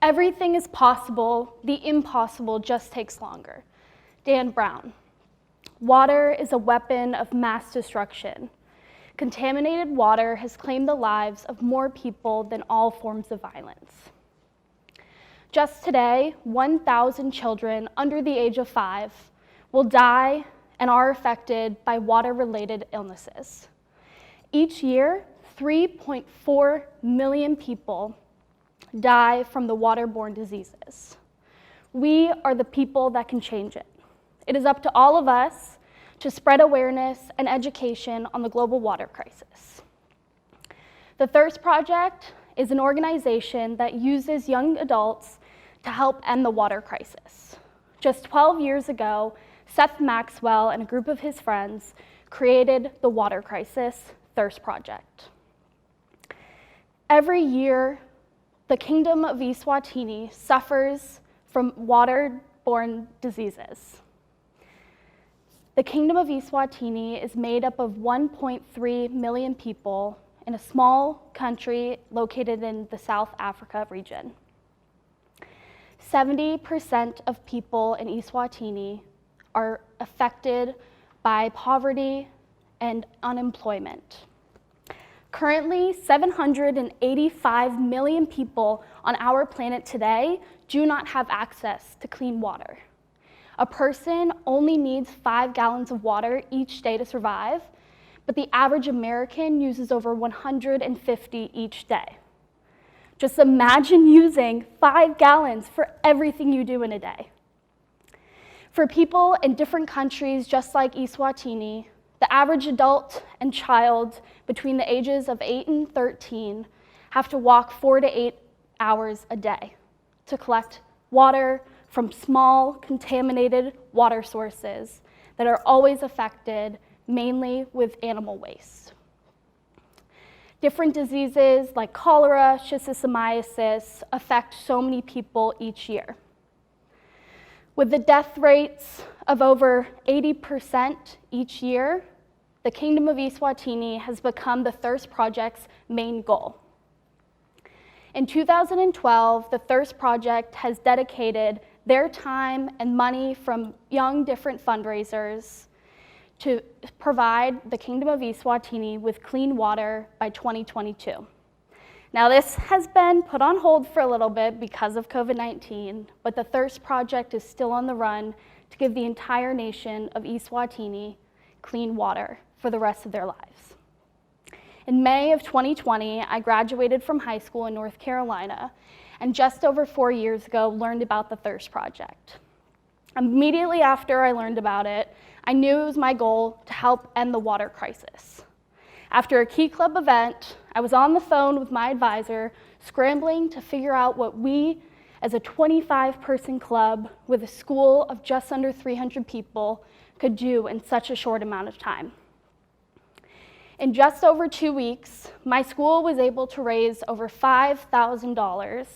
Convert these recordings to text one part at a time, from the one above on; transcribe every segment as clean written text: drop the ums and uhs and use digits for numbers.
Everything is possible, the impossible just takes longer. Dan Brown. Water is a weapon of mass destruction. Contaminated water has claimed the lives of more people than all forms of violence. Just today, 1,000 children under the age of 5 will die and are affected by water-related illnesses. Each year, 3.4 million people die from the waterborne diseases. We are the people that can change it. It is up to all of us to spread awareness and education on the global water crisis. The Thirst Project is an organization that uses young adults to help end the water crisis. Just 12 years ago, Seth Maxwell and a group of his friends created the Water Crisis Thirst Project. Every year, the Kingdom of Eswatini suffers from waterborne diseases. The Kingdom of Eswatini is made up of 1.3 million people in a small country located in the South Africa region. 70% of people in Eswatini are affected by poverty and unemployment. Currently, 785 million people on our planet today do not have access to clean water. A person only needs 5 gallons of water each day to survive, but the average American uses over 150 each day. Just imagine using 5 gallons for everything you do in a day. For people in different countries just like Eswatini, the average adult and child between the ages of 8 and 13 have to walk 4 to 8 hours a day to collect water from small, contaminated water sources that are always affected, mainly with animal waste. Different diseases like cholera, schistosomiasis affect so many people each year. With the death rates of over 80% each year, the Kingdom of Eswatini has become the Thirst Project's main goal. In 2012, the Thirst Project has dedicated their time and money from young different fundraisers to provide the Kingdom of Eswatini with clean water by 2022. Now, this has been put on hold for a little bit because of COVID-19, but the Thirst Project is still on the run to give the entire nation of Eswatini clean water for the rest of their lives. In May of 2020, I graduated from high school in North Carolina, and just over 4 years ago, learned about the Thirst Project. Immediately after I learned about it, I knew it was my goal to help end the water crisis. After a Key Club event, I was on the phone with my advisor, scrambling to figure out what we, as a 25-person club with a school of just under 300 people, could do in such a short amount of time. In just over 2 weeks, my school was able to raise over $5,000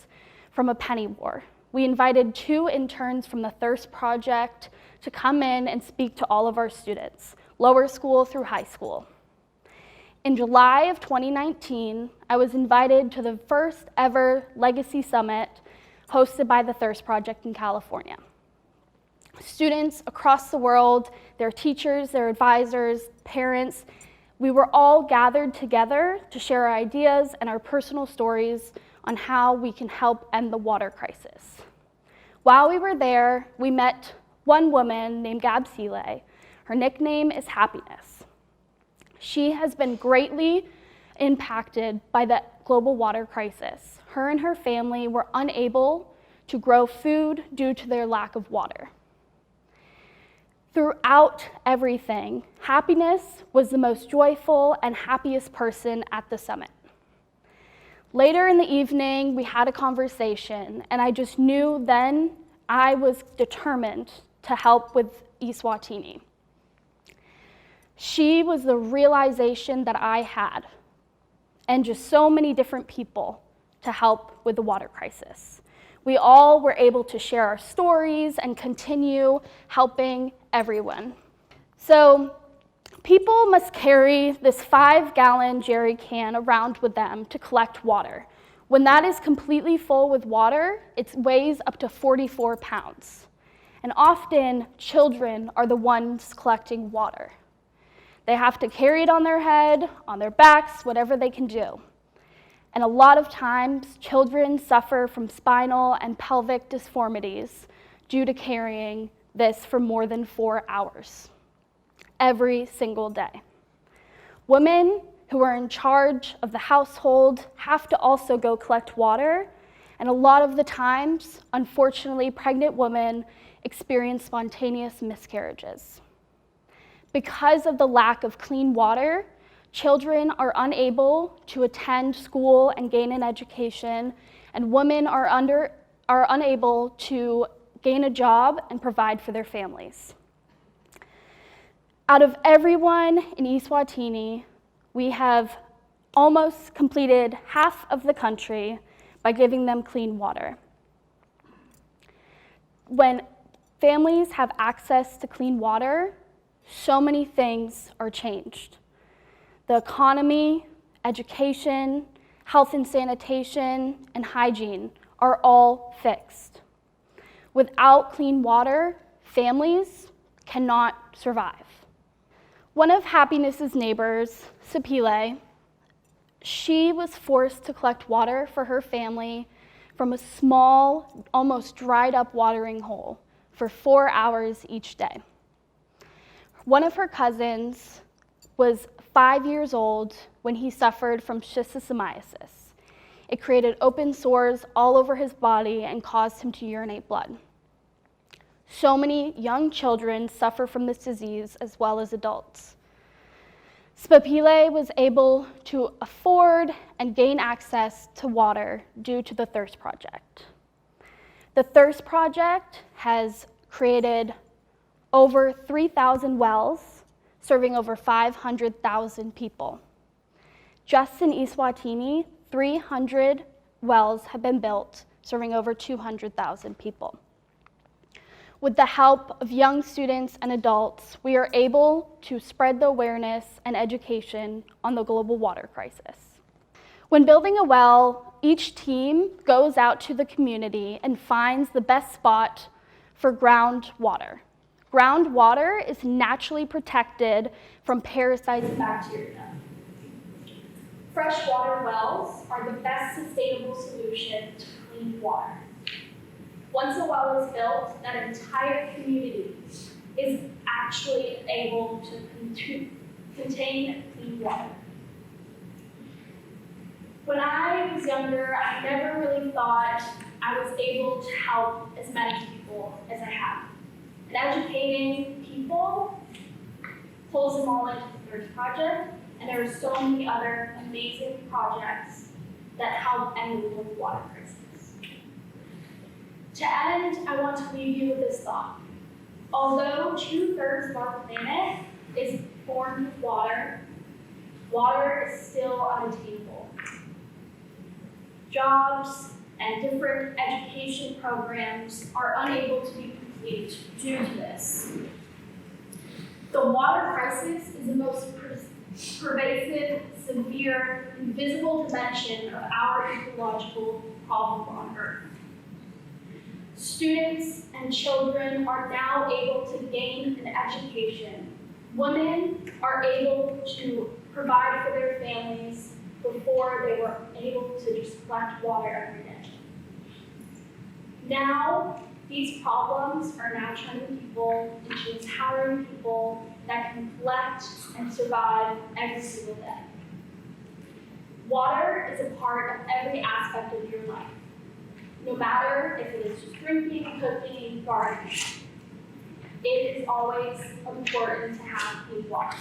from a penny war. We invited 2 interns from the Thirst Project to come in and speak to all of our students, lower school through high school. In July of 2019, I was invited to the first ever Legacy Summit hosted by the Thirst Project in California. Students across the world, their teachers, their advisors, parents, we were all gathered together to share our ideas and our personal stories on how we can help end the water crisis. While we were there, we met one woman named Gab Sile. Her nickname is Happiness. She has been greatly impacted by the global water crisis. Her and her family were unable to grow food due to their lack of water. Throughout everything, Happiness was the most joyful and happiest person at the summit. Later in the evening, we had a conversation, and I just knew then I was determined to help with Eswatini. She was the realization that I had, and just so many different people to help with the water crisis. We all were able to share our stories and continue helping everyone. So people must carry this 5-gallon jerry can around with them to collect water. When that is completely full with water, it weighs up to 44 pounds. And often, children are the ones collecting water. They have to carry it on their head, on their backs, whatever they can do. And a lot of times, children suffer from spinal and pelvic deformities due to carrying this for more than 4 hours every single day. Women who are in charge of the household have to also go collect water, and a lot of the times, unfortunately, pregnant women experience spontaneous miscarriages. Because of the lack of clean water, children are unable to attend school and gain an education, and women are unable to gain a job and provide for their families. Out of everyone in Eswatini, we have almost completed half of the country by giving them clean water. When families have access to clean water, so many things are changed. The economy, education, health and sanitation, and hygiene are all fixed. Without clean water, families cannot survive. One of Happiness's neighbors, Sapile, she was forced to collect water for her family from a small, almost dried up watering hole for 4 hours each day. One of her cousins was 5 years old when he suffered from schistosomiasis. It created open sores all over his body and caused him to urinate blood. So many young children suffer from this disease as well as adults. Spapile was able to afford and gain access to water due to the Thirst Project. The Thirst Project has created over 3,000 wells, serving over 500,000 people. Just in Eswatini, 300 wells have been built, serving over 200,000 people. With the help of young students and adults, we are able to spread the awareness and education on the global water crisis. When building a well, each team goes out to the community and finds the best spot for groundwater. Groundwater is naturally protected from parasites and bacteria. Freshwater wells are the best sustainable solution to clean water. Once a well is built, that entire community is actually able to contain clean water. When I was younger, I never really thought I was able to help as many people as I have. And educating people pulls them all into the Thirst Project, and there are so many other amazing projects that help end the global water crisis. To end, I want to leave you with this thought. Although 2/3 of our planet is formed with water, water is still unattainable. Jobs and different education programs are unable to be complete due to this. The water crisis is the most pervasive, severe, invisible dimension of our ecological problem on Earth. Students and children are now able to gain an education. Women are able to provide for their families before they were able to just collect water every day. Now, these problems are now turning people into empowering people that can collect and survive every single day. Water is a part of every aspect of your life. No matter if it is just drinking, cooking, gardening, it is always important to have clean water.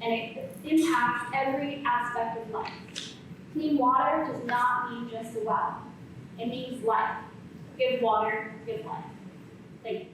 And it impacts every aspect of life. Clean water does not mean just a well. It means life. Give water, give life. Thank you.